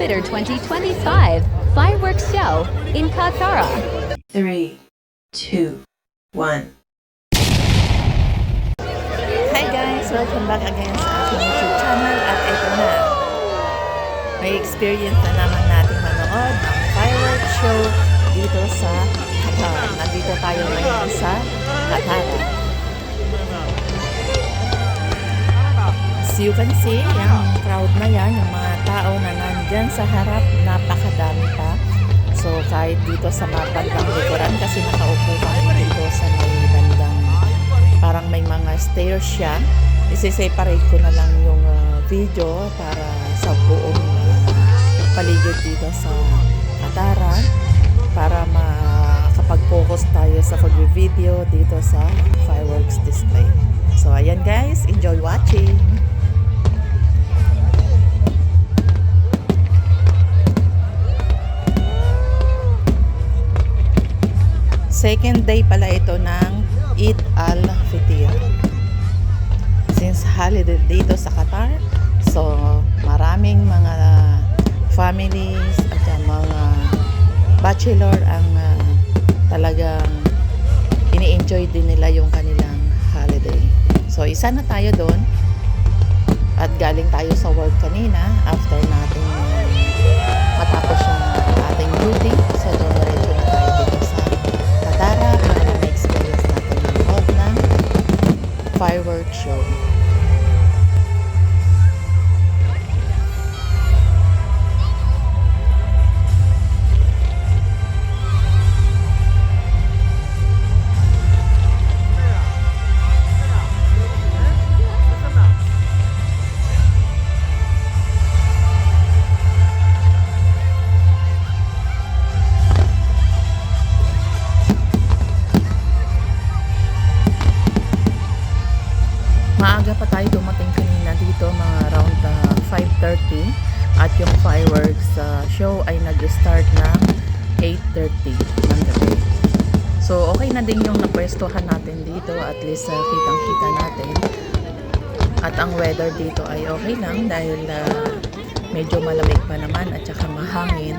Jupiter 2025 fireworks show in Qatar. 3, 2, 1. Hi guys! Welcome back again sa aking YouTube channel at ito na. May experience na naman natin manood ng fireworks show dito sa Qatar. Nandito tayo ngayon sa Qatar. As you can see, yung crowd na yan, yung mga tao na nandyan sa harap, napakadami pa. So kahit dito sa bandang likuran, kasi nakaupo kami dito sa may bandang, parang may mga stairs siya. Isi-separate ko na lang yung video para sa buong paligid dito sa Qatar, para makapag-focus tayo sa pag-video dito sa fireworks display. So ayan guys, enjoy watching! Second day pala ito ng Eid al-Fitr. Since holiday dito sa Qatar, so maraming mga families at mga bachelor ang talagang ini-enjoy din nila yung kanilang holiday. So isa na tayo doon at galing tayo sa work kanina after natin matapos yung ating duty. So diretso na tayo dito sa Qatar para ma-experience natin yung loob ng fireworks show. Maaga pa tayo dumating kanina dito, mga around 5:30, at yung fireworks show ay nag-start ng 8:30 ng gabi. So okay na din yung napwestuhan natin dito, at least kitang-kita natin. At ang weather dito ay okay lang dahil medyo malamig pa naman at saka mahangin.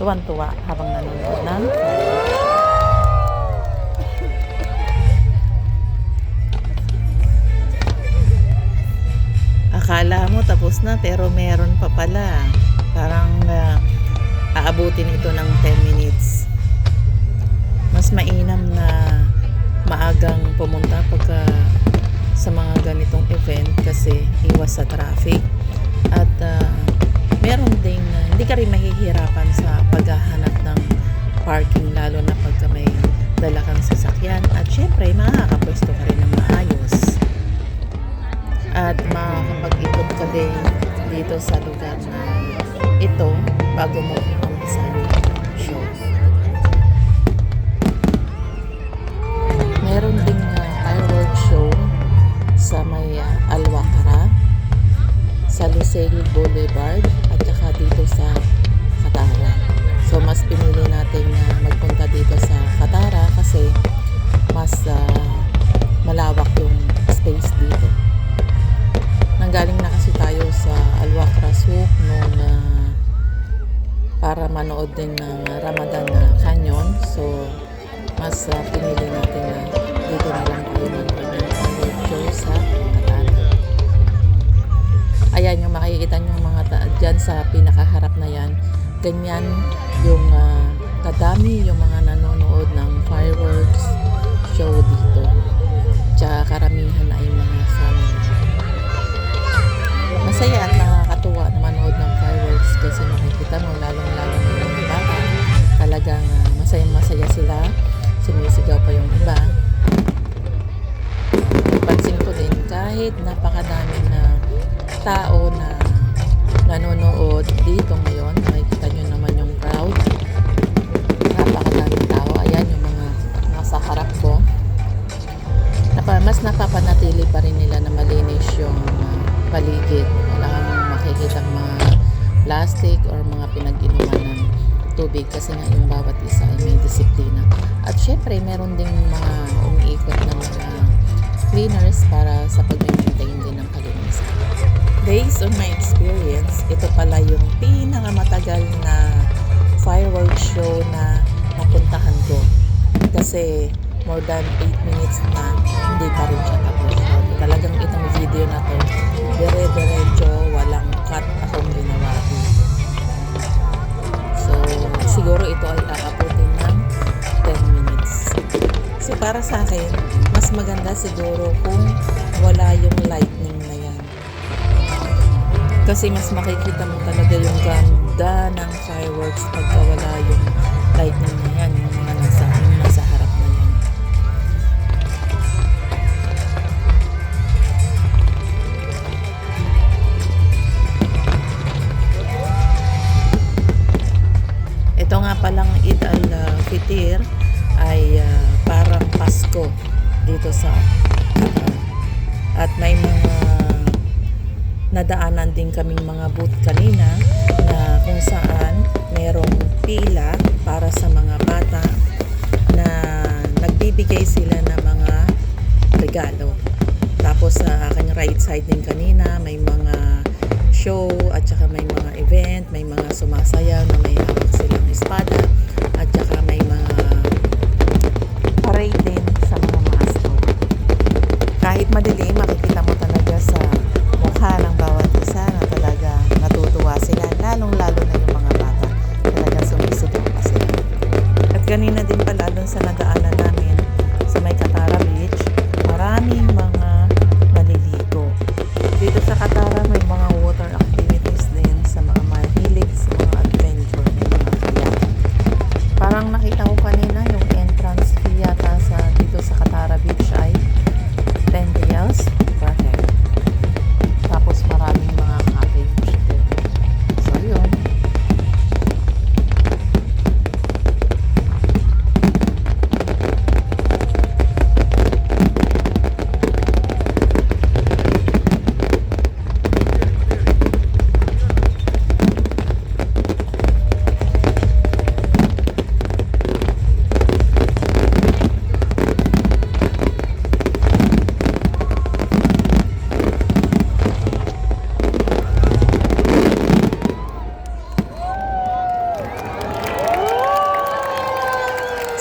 tuwan-tuwa habang nanonood ng akala mo tapos na pero meron pa pala. Parang aabutin ito ng 10 minutes. Mas mainam na maagang pumunta pagka sa mga ganitong event kasi iwas sa traffic. At meron ding hindi ka rin mahihirapan sa paghahanap ng parking lalo na pagka may dala kang sasakyan. At syempre makakapwesto ka rin ng maayos. At makakapag-ikot ka din dito sa lugar na ito bago mo umpisa yung show. Meron ding fireworks show sa may Alwacara, sa Lucelle Boulevard at saka dito sa Katara. So mas pinili natin na magpunta dito sa Katara kasi mas malawak yung space dito. Nanggaling na kasi tayo sa Alwacara Souk nung para manood din ng Ramadan Canyon. So mas pinili natin na dito na lang tayo manood ng fireworks show sa Katara. Ayan yung makikita nyo mga dyan sa pinakaharap na yan. Ganyan yung kadami yung mga nanonood ng fireworks show dito. Tsaka karamihan ay mga family. Masaya at nakakatuwa na manood ng fireworks kasi makikita mo lalong-lalo na yung mga bata. Talagang masaya sila. Sumisigaw pa yung iba. Pansin ko din kahit napakadami na tao na nanonood dito ngayon, makikita nyo naman yung crowd. Napakadaming tao. Ayan yung mga nasa harap ko. Mas napapanatili pa rin nila na malinis yung paligid. Wala kang makikita mga plastic or mga pinag-inuman ng tubig kasi nga yung bawat isa ay may disiplina. At syempre, meron ding mga umiikot na mga cleaners para sa pag-maintain din ng kalinisan. Based on my experience, ito pala yung pinakamatagal na fireworks show na napuntahan ko. Kasi more than 8 minutes na hindi pa rin siya tapos. So, talagang itong video na to, dire-diretso, walang cut akong ginawa dito. So, siguro ito ay aabutin ng 10 minutes. So, para sa akin, mas maganda siguro kung wala yung lightning na yan. Kasi mas makikita mo talaga yung ganda ng fireworks pagka wala yung lightning na yan, yung mga nasa harap na yan. Ito nga palang Eid al-Fitr ay parang Pasko dito sa Qatar. At may mga nadaanan din kaming mga booth kanina na kung saan merong pila para sa mga bata na nagbibigay sila ng mga regalo. Tapos sa aking right side din kanina may mga show at saka may mga event, may mga sumasayaw na may hawak silang espada at saka may mga parade din sa mga masko. Kahit madilim, makikita mo talaga sa mukha ng bawat isa na talaga natutuwa sila, lalong-lalo na yung mga bata. Talaga sumisigaw pa sila. At kanina din pala doon sa nadaanan namin sa may Katara Beach, maraming mga naliligo. Dito sa Katara may mga water activities din sa mga mahilig sa mga adventure ng mga kayak. Parang nakita ko kanina yung entrance fee yata sa dito sa Katara Beach ay 10 reals per head. Tapos maraming mga cottage din. So yun.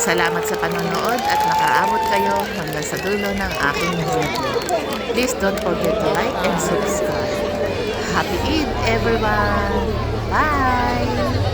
Salamat sa panonood at nakaabot kayo hanggang sa dulo ng aking video. Please don't forget to like and subscribe. Happy Eid everyone! Bye!